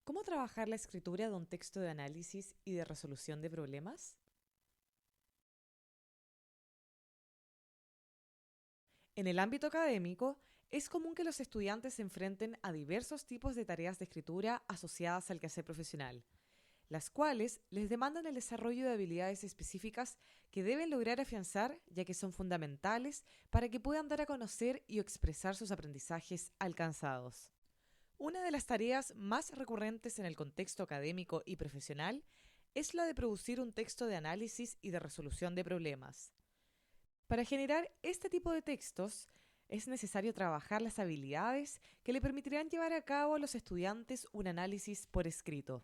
¿Cómo trabajar la escritura de un texto de análisis y de resolución de problemas? En el ámbito académico, es común que los estudiantes se enfrenten a diversos tipos de tareas de escritura asociadas al quehacer profesional, las cuales les demandan el desarrollo de habilidades específicas que deben lograr afianzar, ya que son fundamentales para que puedan dar a conocer y expresar sus aprendizajes alcanzados. Una de las tareas más recurrentes en el contexto académico y profesional es la de producir un texto de análisis y de resolución de problemas. Para generar este tipo de textos, es necesario trabajar las habilidades que le permitirán llevar a cabo a los estudiantes un análisis por escrito.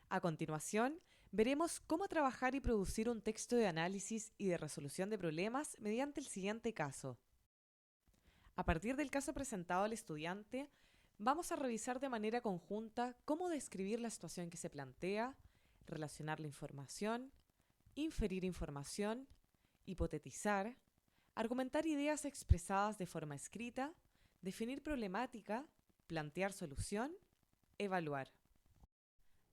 A continuación, veremos cómo trabajar y producir un texto de análisis y de resolución de problemas mediante el siguiente caso. A partir del caso presentado al estudiante, vamos a revisar de manera conjunta cómo describir la situación que se plantea, relacionar la información, inferir información, hipotetizar, argumentar ideas expresadas de forma escrita, definir problemática, plantear solución, evaluar.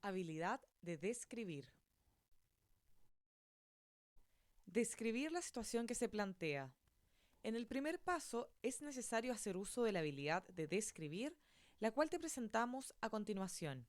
Habilidad de describir. Describir la situación que se plantea. En el primer paso es necesario hacer uso de la habilidad de describir, la cual te presentamos a continuación.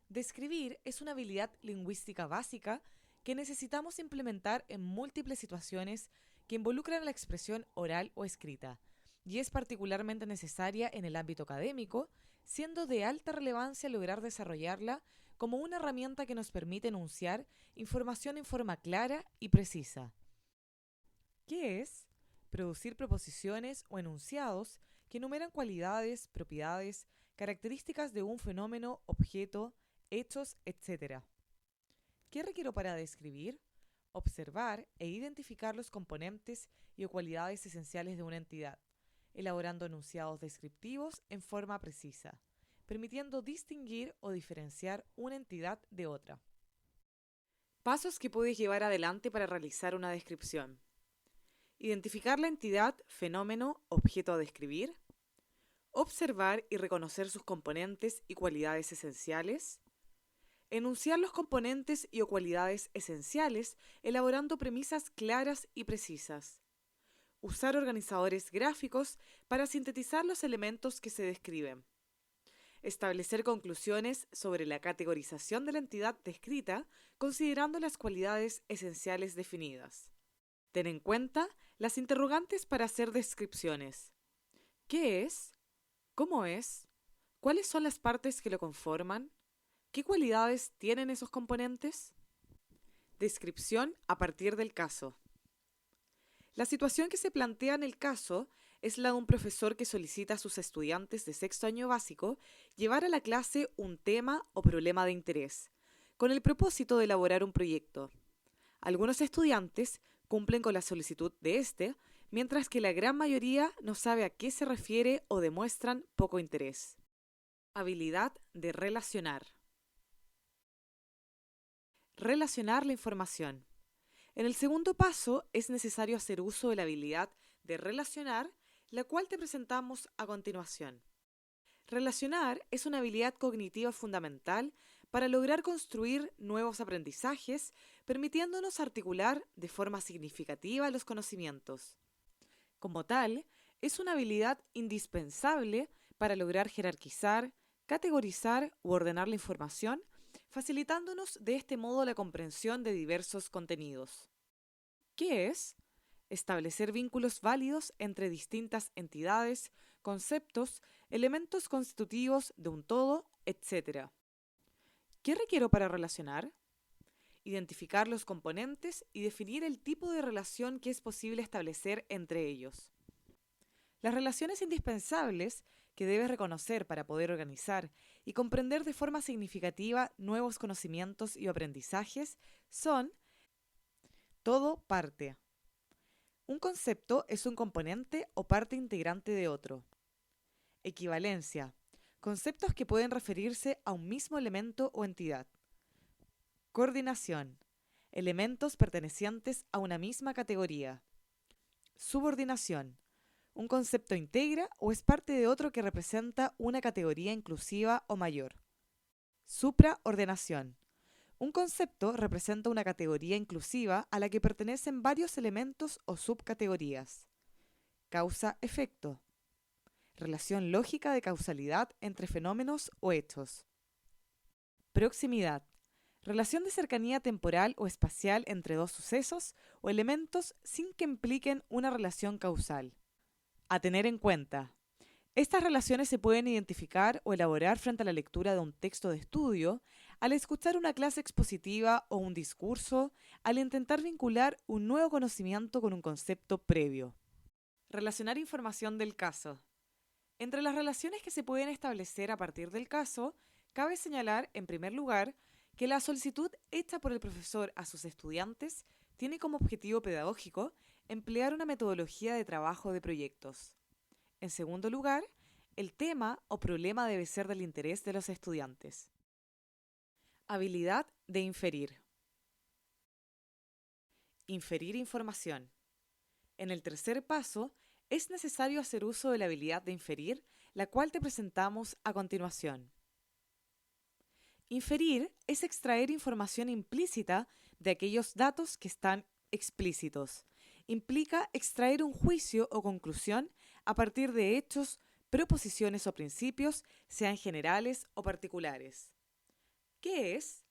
Describir es una habilidad lingüística básica que necesitamos implementar en múltiples situaciones que involucran la expresión oral o escrita, y es particularmente necesaria en el ámbito académico, siendo de alta relevancia lograr desarrollarla como una herramienta que nos permite enunciar información en forma clara y precisa. ¿Qué es? Producir proposiciones o enunciados que enumeran cualidades, propiedades, características de un fenómeno, objeto, hechos, etc. ¿Qué requiero para describir? Observar e identificar los componentes y o cualidades esenciales de una entidad, elaborando enunciados descriptivos en forma precisa, permitiendo distinguir o diferenciar una entidad de otra. Pasos que puedes llevar adelante para realizar una descripción. Identificar la entidad, fenómeno, objeto a describir. Observar y reconocer sus componentes y cualidades esenciales. Enunciar los componentes y o cualidades esenciales, elaborando premisas claras y precisas. Usar organizadores gráficos para sintetizar los elementos que se describen. Establecer conclusiones sobre la categorización de la entidad descrita, considerando las cualidades esenciales definidas. Ten en cuenta las interrogantes para hacer descripciones. ¿Qué es? ¿Cómo es? ¿Cuáles son las partes que lo conforman? ¿Qué cualidades tienen esos componentes? Descripción a partir del caso. La situación que se plantea en el caso es la de un profesor que solicita a sus estudiantes de sexto año básico llevar a la clase un tema o problema de interés, con el propósito de elaborar un proyecto. Algunos estudiantes cumplen con la solicitud de este, mientras que la gran mayoría no sabe a qué se refiere o demuestran poco interés. Habilidad de relacionar. Relacionar la información. En el segundo paso es necesario hacer uso de la habilidad de relacionar, la cual te presentamos a continuación. Relacionar es una habilidad cognitiva fundamental para lograr construir nuevos aprendizajes, permitiéndonos articular de forma significativa los conocimientos. Como tal, es una habilidad indispensable para lograr jerarquizar, categorizar u ordenar la información, facilitándonos de este modo la comprensión de diversos contenidos. ¿Qué es? Establecer vínculos válidos entre distintas entidades, conceptos, elementos constitutivos de un todo, etc. ¿Qué requiero para relacionar? Identificar los componentes y definir el tipo de relación que es posible establecer entre ellos. Las relaciones indispensables que debes reconocer para poder organizar y comprender de forma significativa nuevos conocimientos y aprendizajes son todo-parte. Un concepto es un componente o parte integrante de otro. Equivalencia. Conceptos que pueden referirse a un mismo elemento o entidad. Coordinación. Elementos pertenecientes a una misma categoría. Subordinación. Un concepto integra o es parte de otro que representa una categoría inclusiva o mayor. Supraordenación. Un concepto representa una categoría inclusiva a la que pertenecen varios elementos o subcategorías. Causa-efecto. Relación lógica de causalidad entre fenómenos o hechos. Proximidad. Relación de cercanía temporal o espacial entre dos sucesos o elementos sin que impliquen una relación causal. A tener en cuenta. Estas relaciones se pueden identificar o elaborar frente a la lectura de un texto de estudio, al escuchar una clase expositiva o un discurso, al intentar vincular un nuevo conocimiento con un concepto previo. Relacionar información del caso. Entre las relaciones que se pueden establecer a partir del caso, cabe señalar, en primer lugar, que la solicitud hecha por el profesor a sus estudiantes tiene como objetivo pedagógico emplear una metodología de trabajo de proyectos. En segundo lugar, el tema o problema debe ser del interés de los estudiantes. Habilidad de inferir. Inferir información. En el tercer paso, es necesario hacer uso de la habilidad de inferir, la cual te presentamos a continuación. Inferir es extraer información implícita de aquellos datos que están explícitos. Implica extraer un juicio o conclusión a partir de hechos, proposiciones o principios, sean generales o particulares. ¿Qué es?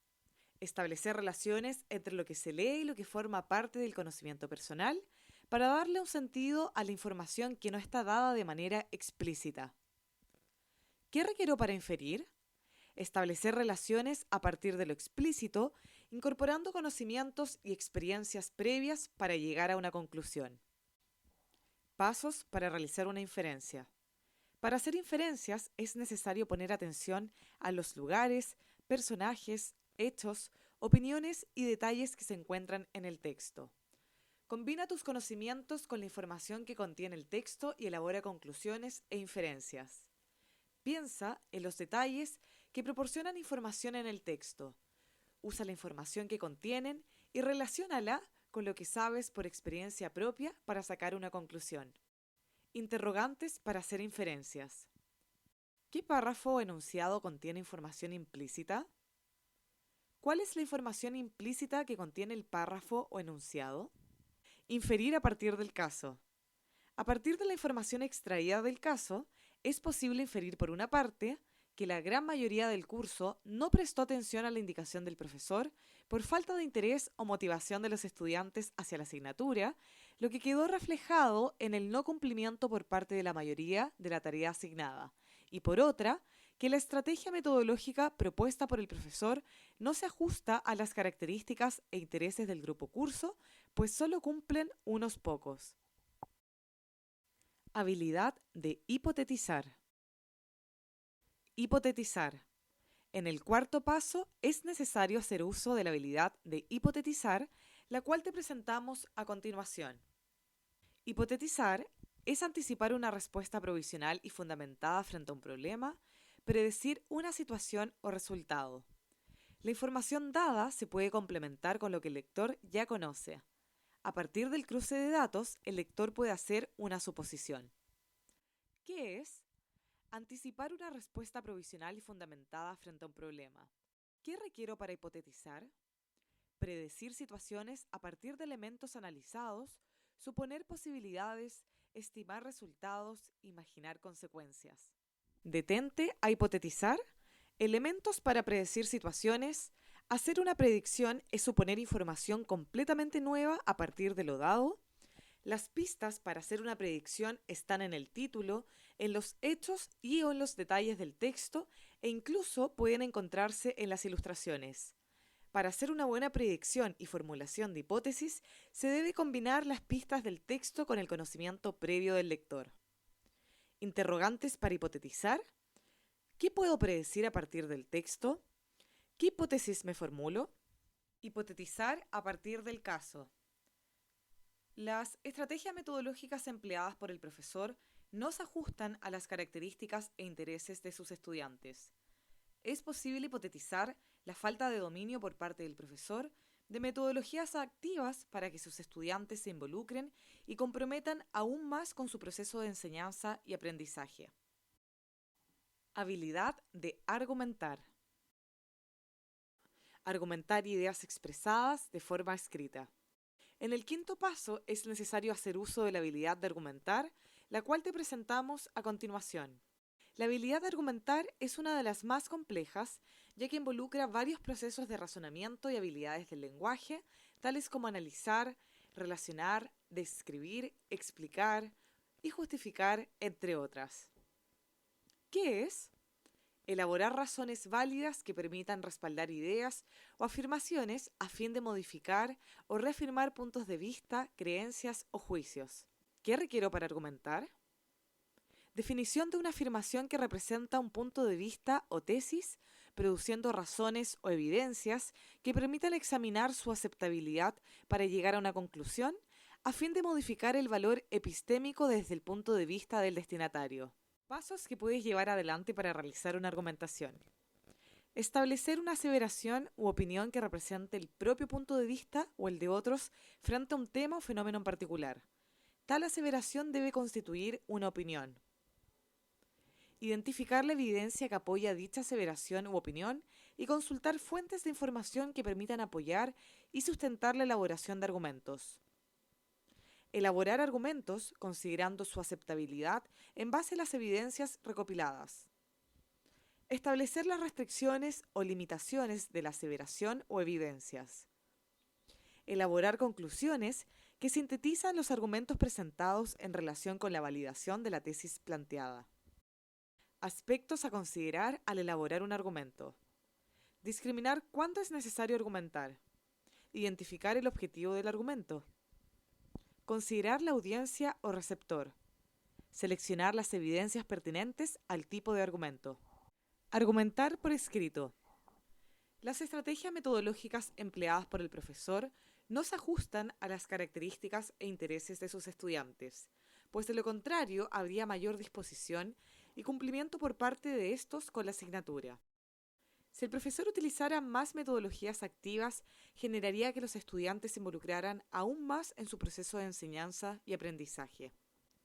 Establecer relaciones entre lo que se lee y lo que forma parte del conocimiento personal para darle un sentido a la información que no está dada de manera explícita. ¿Qué requiero para inferir? Establecer relaciones a partir de lo explícito, incorporando conocimientos y experiencias previas para llegar a una conclusión. Pasos para realizar una inferencia. Para hacer inferencias es necesario poner atención a los lugares, personajes, hechos, opiniones y detalles que se encuentran en el texto. Combina tus conocimientos con la información que contiene el texto y elabora conclusiones e inferencias. Piensa en los detalles que proporcionan información en el texto. Usa la información que contienen y relaciónala con lo que sabes por experiencia propia para sacar una conclusión. Interrogantes para hacer inferencias. ¿Qué párrafo o enunciado contiene información implícita? ¿Cuál es la información implícita que contiene el párrafo o enunciado? Inferir a partir del caso. A partir de la información extraída del caso, es posible inferir por una parte que la gran mayoría del curso no prestó atención a la indicación del profesor por falta de interés o motivación de los estudiantes hacia la asignatura, lo que quedó reflejado en el no cumplimiento por parte de la mayoría de la tarea asignada, y por otra, que la estrategia metodológica propuesta por el profesor no se ajusta a las características e intereses del grupo curso, pues solo cumplen unos pocos. Habilidad de hipotetizar. Hipotetizar. En el cuarto paso es necesario hacer uso de la habilidad de hipotetizar, la cual te presentamos a continuación. Hipotetizar es anticipar una respuesta provisional y fundamentada frente a un problema, predecir una situación o resultado. La información dada se puede complementar con lo que el lector ya conoce. A partir del cruce de datos, el lector puede hacer una suposición. ¿Qué es? Anticipar una respuesta provisional y fundamentada frente a un problema. ¿Qué requiero para hipotetizar? Predecir situaciones a partir de elementos analizados, suponer posibilidades, estimar resultados, imaginar consecuencias. Detente a hipotetizar. Elementos para predecir situaciones. Hacer una predicción es suponer información completamente nueva a partir de lo dado. Las pistas para hacer una predicción están en el título, en los hechos y o en los detalles del texto e incluso pueden encontrarse en las ilustraciones. Para hacer una buena predicción y formulación de hipótesis, se debe combinar las pistas del texto con el conocimiento previo del lector. Interrogantes para hipotetizar. ¿Qué puedo predecir a partir del texto? ¿Qué hipótesis me formulo? Hipotetizar a partir del caso. Las estrategias metodológicas empleadas por el profesor no se ajustan a las características e intereses de sus estudiantes. Es posible hipotetizar la falta de dominio por parte del profesor de metodologías activas para que sus estudiantes se involucren y comprometan aún más con su proceso de enseñanza y aprendizaje. Habilidad de argumentar. Argumentar ideas expresadas de forma escrita. En el quinto paso es necesario hacer uso de la habilidad de argumentar, la cual te presentamos a continuación. La habilidad de argumentar es una de las más complejas, ya que involucra varios procesos de razonamiento y habilidades del lenguaje, tales como analizar, relacionar, describir, explicar y justificar, entre otras. ¿Qué es? Elaborar razones válidas que permitan respaldar ideas o afirmaciones a fin de modificar o reafirmar puntos de vista, creencias o juicios. ¿Qué requiero para argumentar? Definición de una afirmación que representa un punto de vista o tesis, produciendo razones o evidencias que permitan examinar su aceptabilidad para llegar a una conclusión, a fin de modificar el valor epistémico desde el punto de vista del destinatario. Pasos que puedes llevar adelante para realizar una argumentación. Establecer una aseveración u opinión que represente el propio punto de vista o el de otros frente a un tema o fenómeno en particular. Tal aseveración debe constituir una opinión. Identificar la evidencia que apoya dicha aseveración u opinión y consultar fuentes de información que permitan apoyar y sustentar la elaboración de argumentos. Elaborar argumentos considerando su aceptabilidad en base a las evidencias recopiladas. Establecer las restricciones o limitaciones de la aseveración o evidencias. Elaborar conclusiones que sintetizan los argumentos presentados en relación con la validación de la tesis planteada. Aspectos a considerar al elaborar un argumento. Discriminar cuándo es necesario argumentar. Identificar el objetivo del argumento. Considerar la audiencia o receptor. Seleccionar las evidencias pertinentes al tipo de argumento. Argumentar por escrito. Las estrategias metodológicas empleadas por el profesor no se ajustan a las características e intereses de sus estudiantes, pues de lo contrario habría mayor disposición y cumplimiento por parte de estos con la asignatura. Si el profesor utilizara más metodologías activas, generaría que los estudiantes se involucraran aún más en su proceso de enseñanza y aprendizaje.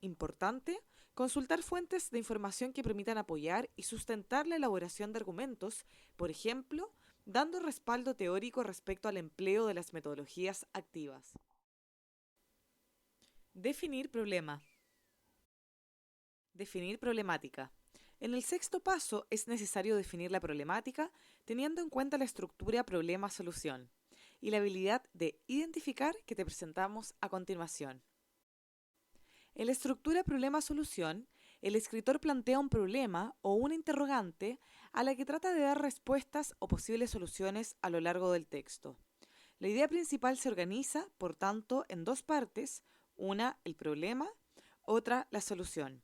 Importante, consultar fuentes de información que permitan apoyar y sustentar la elaboración de argumentos, por ejemplo, dando respaldo teórico respecto al empleo de las metodologías activas. Definir problema. Definir problemática. En el sexto paso es necesario definir la problemática teniendo en cuenta la estructura problema-solución y la habilidad de identificar que te presentamos a continuación. En la estructura problema-solución, el escritor plantea un problema o una interrogante a la que trata de dar respuestas o posibles soluciones a lo largo del texto. La idea principal se organiza, por tanto, en dos partes, una el problema, otra la solución.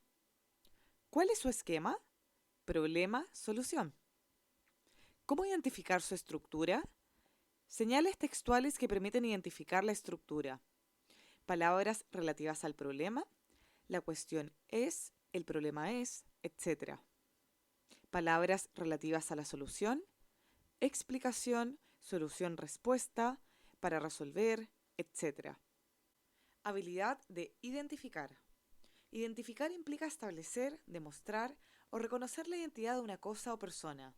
¿Cuál es su esquema? Problema, solución. ¿Cómo identificar su estructura? Señales textuales que permiten identificar la estructura. Palabras relativas al problema, la cuestión es, el problema es, etc. Palabras relativas a la solución, explicación, solución-respuesta, para resolver, etc. Habilidad de identificar. Identificar implica establecer, demostrar o reconocer la identidad de una cosa o persona.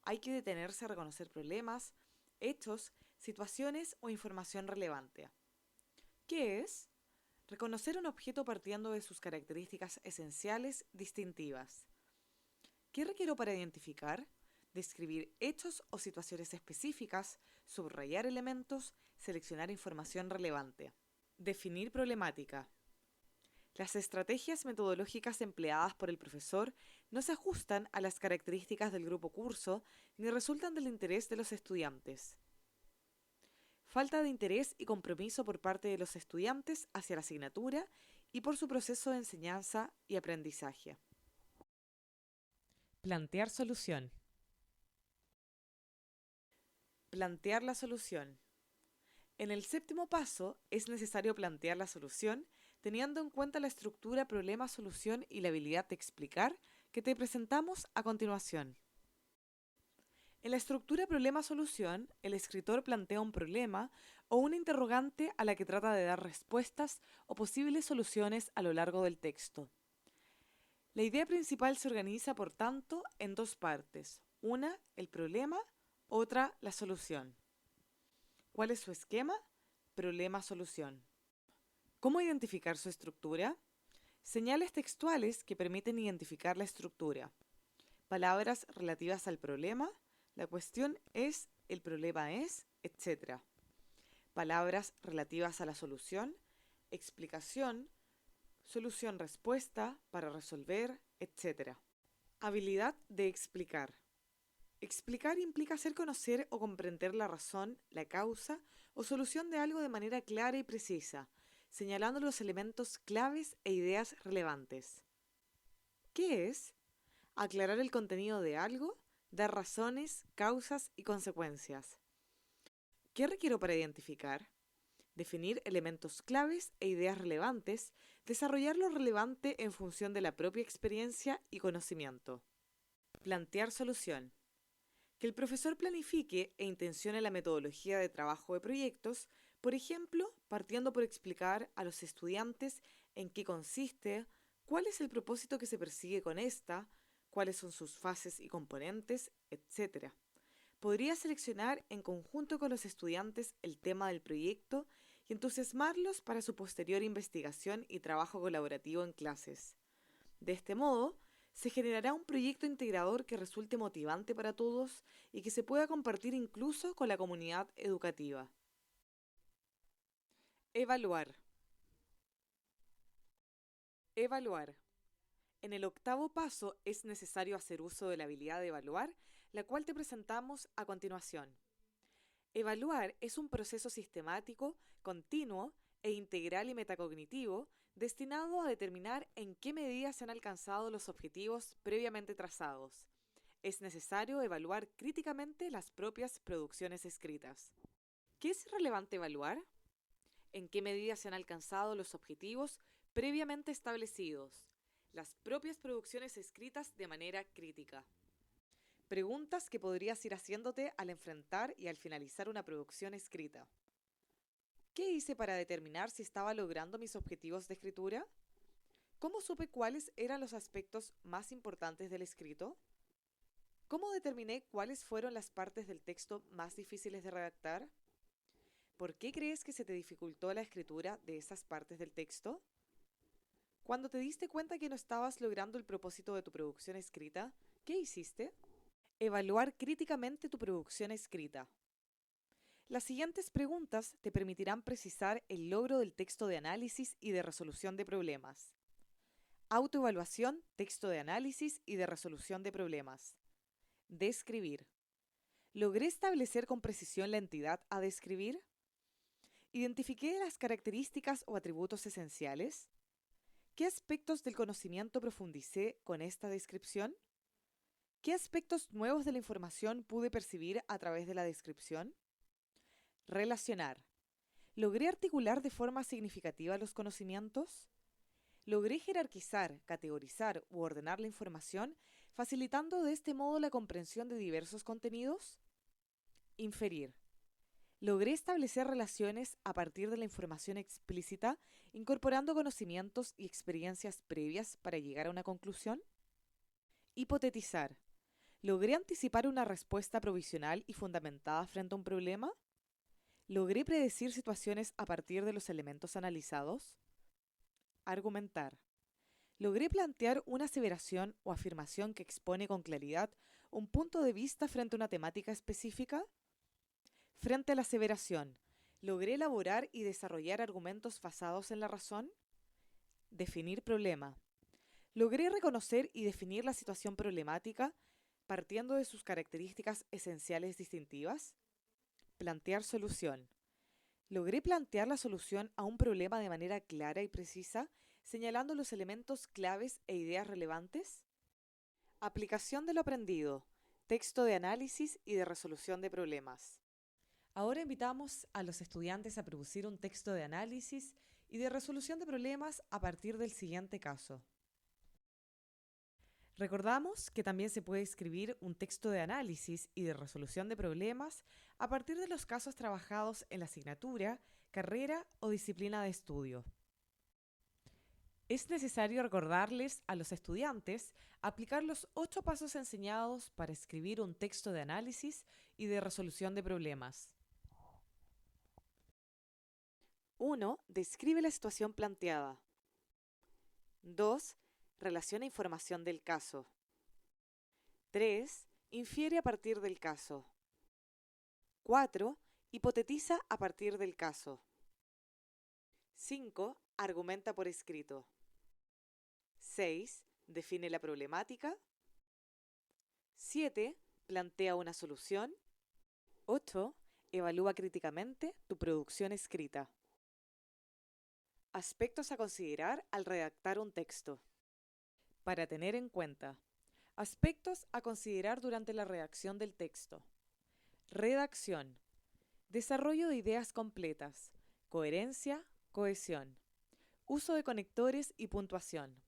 Hay que detenerse a reconocer problemas, hechos, situaciones o información relevante. ¿Qué es? Reconocer un objeto partiendo de sus características esenciales distintivas. ¿Qué requiero para identificar? Describir hechos o situaciones específicas, subrayar elementos, seleccionar información relevante. Definir problemática. Las estrategias metodológicas empleadas por el profesor no se ajustan a las características del grupo curso ni resultan del interés de los estudiantes. Falta de interés y compromiso por parte de los estudiantes hacia la asignatura y por su proceso de enseñanza y aprendizaje. Plantear solución. Plantear la solución. En el séptimo paso es necesario plantear la solución teniendo en cuenta la estructura problema-solución y la habilidad de explicar que te presentamos a continuación. En la estructura problema-solución, el escritor plantea un problema o una interrogante a la que trata de dar respuestas o posibles soluciones a lo largo del texto. La idea principal se organiza, por tanto, en dos partes. Una, el problema, otra, la solución. ¿Cuál es su esquema? Problema-solución. ¿Cómo identificar su estructura? Señales textuales que permiten identificar la estructura. Palabras relativas al problema, la cuestión es, el problema es, etc. Palabras relativas a la solución, explicación, solución-respuesta, para resolver, etc. Habilidad de explicar. Explicar implica hacer conocer o comprender la razón, la causa o solución de algo de manera clara y precisa, señalando los elementos claves e ideas relevantes. ¿Qué es? Aclarar el contenido de algo, dar razones, causas y consecuencias. ¿Qué requiero para identificar? Definir elementos claves e ideas relevantes, desarrollar lo relevante en función de la propia experiencia y conocimiento. Plantear solución. Que el profesor planifique e intencione la metodología de trabajo de proyectos, por ejemplo, partiendo por explicar a los estudiantes en qué consiste, cuál es el propósito que se persigue con esta, cuáles son sus fases y componentes, etc. Podría seleccionar en conjunto con los estudiantes el tema del proyecto y entusiasmarlos para su posterior investigación y trabajo colaborativo en clases. De este modo, se generará un proyecto integrador que resulte motivante para todos y que se pueda compartir incluso con la comunidad educativa. Evaluar. Evaluar. En el octavo paso es necesario hacer uso de la habilidad de evaluar, la cual te presentamos a continuación. Evaluar es un proceso sistemático, continuo e integral y metacognitivo destinado a determinar en qué medida se han alcanzado los objetivos previamente trazados. Es necesario evaluar críticamente las propias producciones escritas. ¿Qué es relevante evaluar? ¿En qué medida se han alcanzado los objetivos previamente establecidos? Las propias producciones escritas de manera crítica. Preguntas que podrías ir haciéndote al enfrentar y al finalizar una producción escrita. ¿Qué hice para determinar si estaba logrando mis objetivos de escritura? ¿Cómo supe cuáles eran los aspectos más importantes del escrito? ¿Cómo determiné cuáles fueron las partes del texto más difíciles de redactar? ¿Por qué crees que se te dificultó la escritura de esas partes del texto? Cuando te diste cuenta que no estabas logrando el propósito de tu producción escrita, ¿qué hiciste? Evaluar críticamente tu producción escrita. Las siguientes preguntas te permitirán precisar el logro del texto de análisis y de resolución de problemas. Autoevaluación, texto de análisis y de resolución de problemas. Describir. ¿Logré establecer con precisión la entidad a describir? ¿Identifiqué las características o atributos esenciales? ¿Qué aspectos del conocimiento profundicé con esta descripción? ¿Qué aspectos nuevos de la información pude percibir a través de la descripción? Relacionar. ¿Logré articular de forma significativa los conocimientos? ¿Logré jerarquizar, categorizar u ordenar la información, facilitando de este modo la comprensión de diversos contenidos? Inferir. ¿Logré establecer relaciones a partir de la información explícita, incorporando conocimientos y experiencias previas para llegar a una conclusión? Hipotetizar. ¿Logré anticipar una respuesta provisional y fundamentada frente a un problema? ¿Logré predecir situaciones a partir de los elementos analizados? Argumentar. ¿Logré plantear una aseveración o afirmación que expone con claridad un punto de vista frente a una temática específica? Frente a la aseveración, ¿logré elaborar y desarrollar argumentos basados en la razón? Definir problema. ¿Logré reconocer y definir la situación problemática partiendo de sus características esenciales distintivas? Plantear solución. ¿Logré plantear la solución a un problema de manera clara y precisa, señalando los elementos claves e ideas relevantes? Aplicación de lo aprendido. Texto de análisis y de resolución de problemas. Ahora invitamos a los estudiantes a producir un texto de análisis y de resolución de problemas a partir del siguiente caso. Recordamos que también se puede escribir un texto de análisis y de resolución de problemas a partir de los casos trabajados en la asignatura, carrera o disciplina de estudio. Es necesario recordarles a los estudiantes aplicar los 8 pasos enseñados para escribir un texto de análisis y de resolución de problemas. 1. Describe la situación planteada. 2. Relaciona información del caso. 3. Infiere a partir del caso. 4. Hipotetiza a partir del caso. 5. Argumenta por escrito. 6. Define la problemática. 7. Plantea una solución. 8. Evalúa críticamente tu producción escrita. Aspectos a considerar al redactar un texto. Para tener en cuenta. Aspectos a considerar durante la redacción del texto. Redacción. Desarrollo de ideas completas. Coherencia, cohesión. Uso de conectores y puntuación.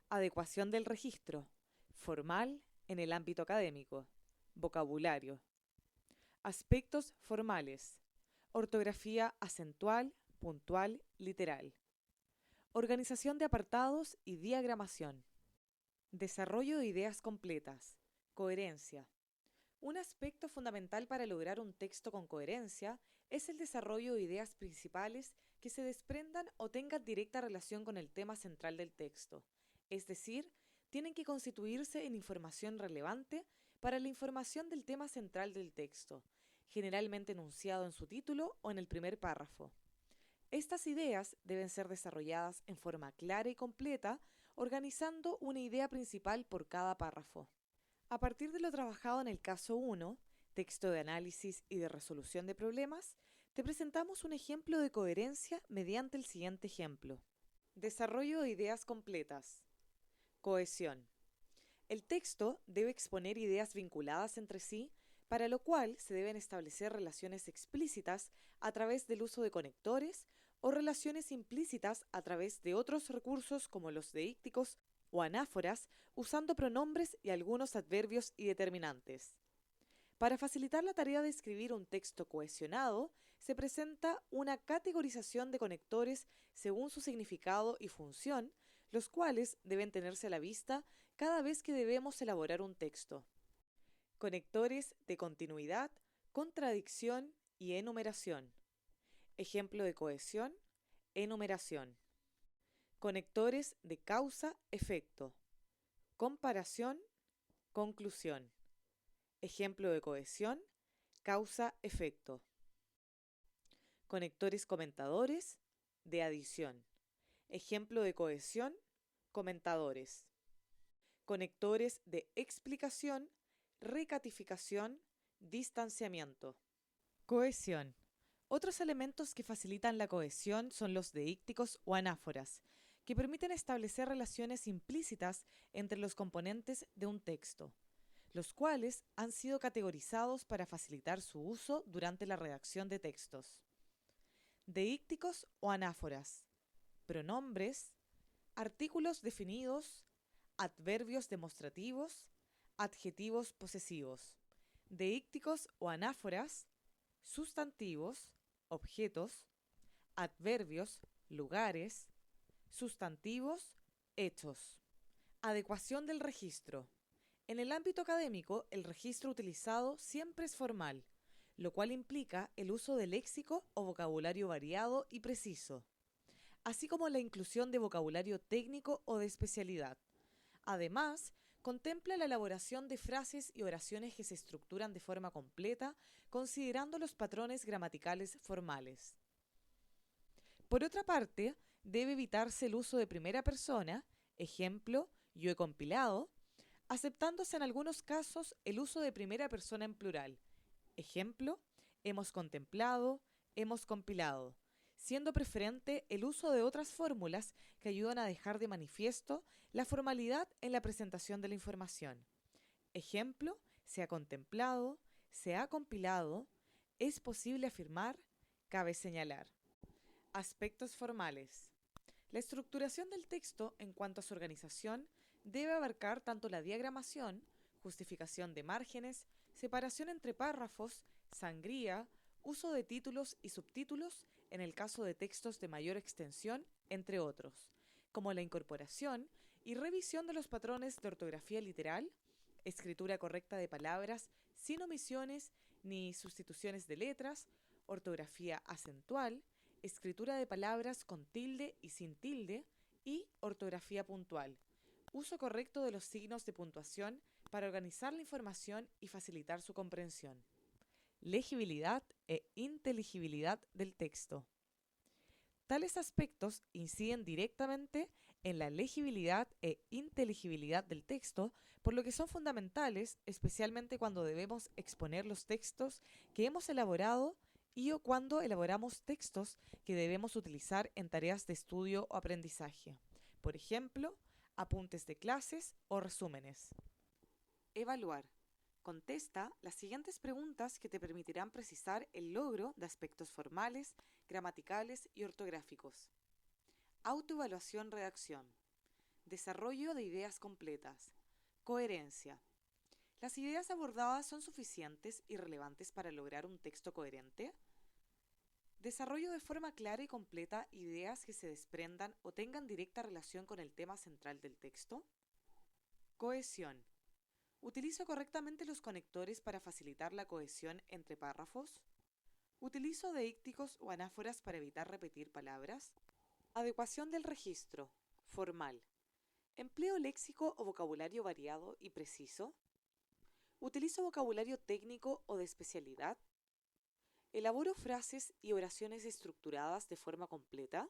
Adecuación del registro. Formal en el ámbito académico. Vocabulario. Aspectos formales. Ortografía acentual, puntual, literal. Organización de apartados y diagramación. Desarrollo de ideas completas. Coherencia. Un aspecto fundamental para lograr un texto con coherencia es el desarrollo de ideas principales que se desprendan o tengan directa relación con el tema central del texto, es decir, tienen que constituirse en información relevante para la información del tema central del texto, generalmente enunciado en su título o en el primer párrafo. Estas ideas deben ser desarrolladas en forma clara y completa, organizando una idea principal por cada párrafo. A partir de lo trabajado en el caso 1, texto de análisis y de resolución de problemas, te presentamos un ejemplo de coherencia mediante el siguiente ejemplo. Desarrollo de ideas completas. Cohesión. El texto debe exponer ideas vinculadas entre sí, para lo cual se deben establecer relaciones explícitas a través del uso de conectores o relaciones implícitas a través de otros recursos como los deícticos o anáforas, usando pronombres y algunos adverbios y determinantes. Para facilitar la tarea de escribir un texto cohesionado, se presenta una categorización de conectores según su significado y función, los cuales deben tenerse a la vista cada vez que debemos elaborar un texto. Conectores de continuidad, contradicción y enumeración. Ejemplo de cohesión, enumeración. Conectores de causa-efecto. Comparación, conclusión. Ejemplo de cohesión, causa-efecto. Conectores comentadores, de adición. Ejemplo de cohesión, comentadores. Conectores de explicación, recatificación, distanciamiento. Cohesión. Otros elementos que facilitan la cohesión son los deícticos o anáforas, que permiten establecer relaciones implícitas entre los componentes de un texto, los cuales han sido categorizados para facilitar su uso durante la redacción de textos. Deícticos o anáforas. Pronombres, artículos definidos, adverbios demostrativos, adjetivos posesivos. Deícticos o anáforas, sustantivos, objetos, adverbios, lugares, sustantivos, hechos. Adecuación del registro. En el ámbito académico, el registro utilizado siempre es formal, lo cual implica el uso de léxico o vocabulario variado y preciso, así como la inclusión de vocabulario técnico o de especialidad. Además, contempla la elaboración de frases y oraciones que se estructuran de forma completa, considerando los patrones gramaticales formales. Por otra parte, debe evitarse el uso de primera persona, ejemplo, yo he compilado, aceptándose en algunos casos el uso de primera persona en plural, ejemplo, hemos contemplado, hemos compilado, siendo preferente el uso de otras fórmulas que ayudan a dejar de manifiesto la formalidad en la presentación de la información. Ejemplo, se ha contemplado, se ha compilado, es posible afirmar, cabe señalar. Aspectos formales. La estructuración del texto en cuanto a su organización debe abarcar tanto la diagramación, justificación de márgenes, separación entre párrafos, sangría, uso de títulos y subtítulos en el caso de textos de mayor extensión, entre otros, como la incorporación y revisión de los patrones de ortografía literal, escritura correcta de palabras sin omisiones ni sustituciones de letras, ortografía acentual, escritura de palabras con tilde y sin tilde y ortografía puntual. Uso correcto de los signos de puntuación para organizar la información y facilitar su comprensión. Legibilidad e inteligibilidad del texto. Tales aspectos inciden directamente en la legibilidad e inteligibilidad del texto, por lo que son fundamentales, especialmente cuando debemos exponer los textos que hemos elaborado y o cuando elaboramos textos que debemos utilizar en tareas de estudio o aprendizaje. Por ejemplo, apuntes de clases o resúmenes. Evaluar. Contesta las siguientes preguntas que te permitirán precisar el logro de aspectos formales, gramaticales y ortográficos. Autoevaluación-redacción. Desarrollo de ideas completas. Coherencia. ¿Las ideas abordadas son suficientes y relevantes para lograr un texto coherente? Desarrollo de forma clara y completa ideas que se desprendan o tengan directa relación con el tema central del texto. Cohesión. ¿Utilizo correctamente los conectores para facilitar la cohesión entre párrafos? ¿Utilizo deícticos o anáforas para evitar repetir palabras? Adecuación del registro. Formal. ¿Empleo léxico o vocabulario variado y preciso? ¿Utilizo vocabulario técnico o de especialidad? ¿Elaboro frases y oraciones estructuradas de forma completa?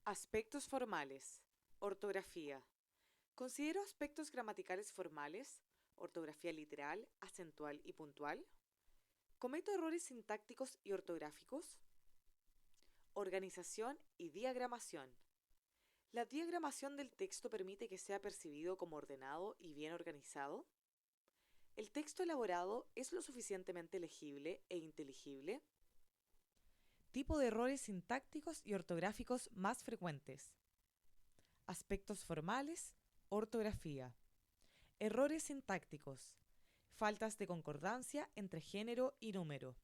Aspectos formales. Ortografía. ¿Considero aspectos gramaticales formales, ortografía literal, acentual y puntual? ¿Cometo errores sintácticos y ortográficos? Organización y diagramación. ¿La diagramación del texto permite que sea percibido como ordenado y bien organizado? ¿El texto elaborado es lo suficientemente legible e inteligible? Tipo de errores sintácticos y ortográficos más frecuentes. Aspectos formales, ortografía. Errores sintácticos. Faltas de concordancia entre género y número.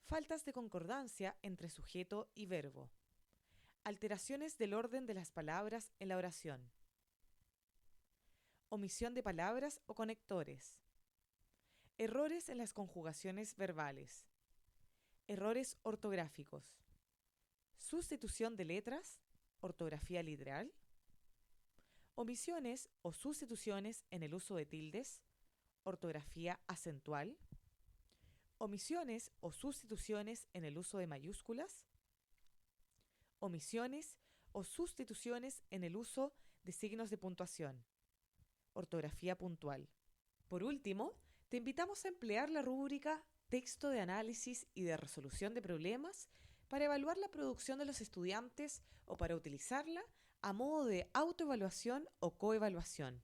Faltas de concordancia entre sujeto y verbo. Alteraciones del orden de las palabras en la oración. Omisión de palabras o conectores. Errores en las conjugaciones verbales. Errores ortográficos. Sustitución de letras, ortografía literal. Omisiones o sustituciones en el uso de tildes, ortografía acentual. Omisiones o sustituciones en el uso de mayúsculas. Omisiones o sustituciones en el uso de signos de puntuación, ortografía puntual. Por último, te invitamos a emplear la rúbrica Texto de análisis y de resolución de problemas para evaluar la producción de los estudiantes o para utilizarla a modo de autoevaluación o coevaluación.